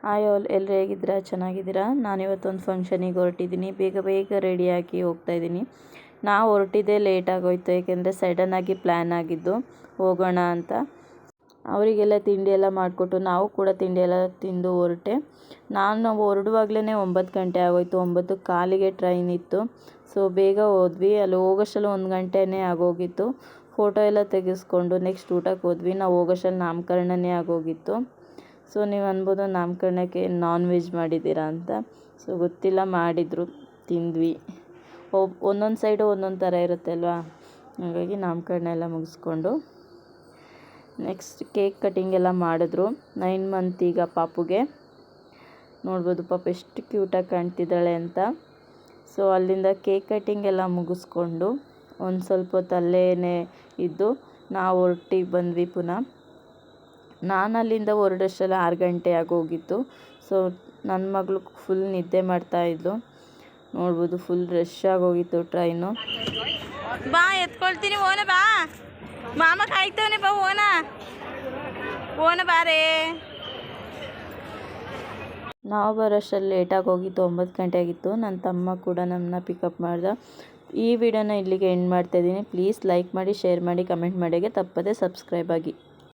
Hi all, ಎಲ್ಲರೂ ಹೇಗಿದ್ದೀರಾ? ಚೆನ್ನಾಗಿದ್ದೀರಾ? ನಾನಿವತ್ತೊಂದು ಫಂಕ್ಷನಿಗೆ ಹೊರಟಿದ್ದೀನಿ. ಬೇಗ ಬೇಗ ರೆಡಿಯಾಗಿ ಹೋಗ್ತಾಯಿದ್ದೀನಿ. ನಾವು ಹೊರಟಿದ್ದೇ ಲೇಟಾಗೋಯ್ತು, ಏಕೆಂದರೆ ಸಡನ್ನಾಗಿ ಪ್ಲ್ಯಾನ್ ಆಗಿದ್ದು ಹೋಗೋಣ ಅಂತ. ಅವರಿಗೆಲ್ಲ ತಿಂಡಿ ಎಲ್ಲ ಮಾಡಿಕೊಟ್ಟು ನಾವು ಕೂಡ ತಿಂಡಿ ಎಲ್ಲ ತಿಂದು ಹೊರಟೆ. ನಾನು ಹೊರಡುವಾಗಲೇ 9 ಗಂಟೆ ಆಗೋಯ್ತು. 9:15ಗೆ ಟ್ರೈನ್ ಇತ್ತು. ಸೊ ಬೇಗ ಹೋದ್ವಿ. ಅಲ್ಲಿ ಹೋಗೋಷ್ಟರಲ್ಲಿ 1 ಗಂಟೆನೇ ಆಗೋಗಿತ್ತು. ಫೋಟೋ ಎಲ್ಲ ತೆಗೆಸ್ಕೊಂಡು ನೆಕ್ಸ್ಟ್ ಊಟಕ್ಕೆ ಹೋದ್ವಿ. ನಾವು ಹೋಗೋಷ್ಟರಲ್ಲಿ ನಾಮಕರಣನೇ ಆಗೋಗಿತ್ತು. ಸೊ ನೀವು ಅನ್ಬೋದು ನಾಮಕರಣಕ್ಕೆ ನಾನ್ ವೆಜ್ ಮಾಡಿದ್ದೀರಾ ಅಂತ. ಸೊ ಗೊತ್ತಿಲ್ಲ, ಮಾಡಿದರು, ತಿಂದ್ವಿ. ಒಂದೊಂದು ಸೈಡು ಒಂದೊಂದು ಥರ ಇರುತ್ತೆ ಅಲ್ವಾ, ಹಾಗಾಗಿ ನಾಮಕರಣ ಎಲ್ಲ ಮುಗಿಸ್ಕೊಂಡು ನೆಕ್ಸ್ಟ್ ಕೇಕ್ ಕಟಿಂಗ್ ಎಲ್ಲ ಮಾಡಿದ್ರು. 9 ಮಂತ್ ಈಗ ಪಾಪುಗೆ. ನೋಡ್ಬೋದು ಪಾಪ ಎಷ್ಟು ಕ್ಯೂಟಾಗಿ ಕಾಣ್ತಿದ್ದಾಳೆ ಅಂತ. ಸೊ ಅಲ್ಲಿಂದ ಕೇಕ್ ಕಟಿಂಗ್ ಎಲ್ಲ ಮುಗಿಸ್ಕೊಂಡು ಒಂದು ಸ್ವಲ್ಪ ಹೊತ್ತು ಅಲ್ಲೇ ಇದ್ದು ನಾವು ಹೊರಟಿಗೆ ಬಂದ್ವಿ ಪುನಃ. ನಾನು ಅಲ್ಲಿಂದ ಹೊರಡೋಷ್ಟರಲ್ಲಿ 6 ಗಂಟೆ ಆಗೋಗಿತ್ತು. ಸೊ ನನ್ನ ಮಗಳು ಫುಲ್ ನಿದ್ದೆ ಮಾಡ್ತಾಯಿದ್ಲು. ನೋಡ್ಬೋದು ಫುಲ್ ರಶ್ ಆಗೋಗಿತ್ತು ಟ್ರೈನು. ಬಾ ಎತ್ಕೊಳ್ತೀನಿ, ಓನ ಬಾ ಮಾಮ ಕಾಯ್ತವನೆ, ಬಾ ಓನ ಬಾರೇ. ನಾವು ಬರೋಷ್ಟರಲ್ಲಿ ಲೇಟಾಗಿ ಹೋಗಿತ್ತು, 9 ಗಂಟೆ ಆಗಿತ್ತು. ನನ್ನ ತಮ್ಮ ಕೂಡ ನಮ್ಮನ್ನ ಪಿಕಪ್ ಮಾಡ್ದೆ. ಈ ವಿಡಿಯೋನ ಇಲ್ಲಿಗೆ ಎಂಡ್ ಮಾಡ್ತಾಯಿದ್ದೀನಿ. ಪ್ಲೀಸ್ ಲೈಕ್ ಮಾಡಿ, ಶೇರ್ ಮಾಡಿ, ಕಮೆಂಟ್ ಮಾಡಿ, ತಪ್ಪದೆ ಸಬ್ಸ್ಕ್ರೈಬ್ ಆಗಿ.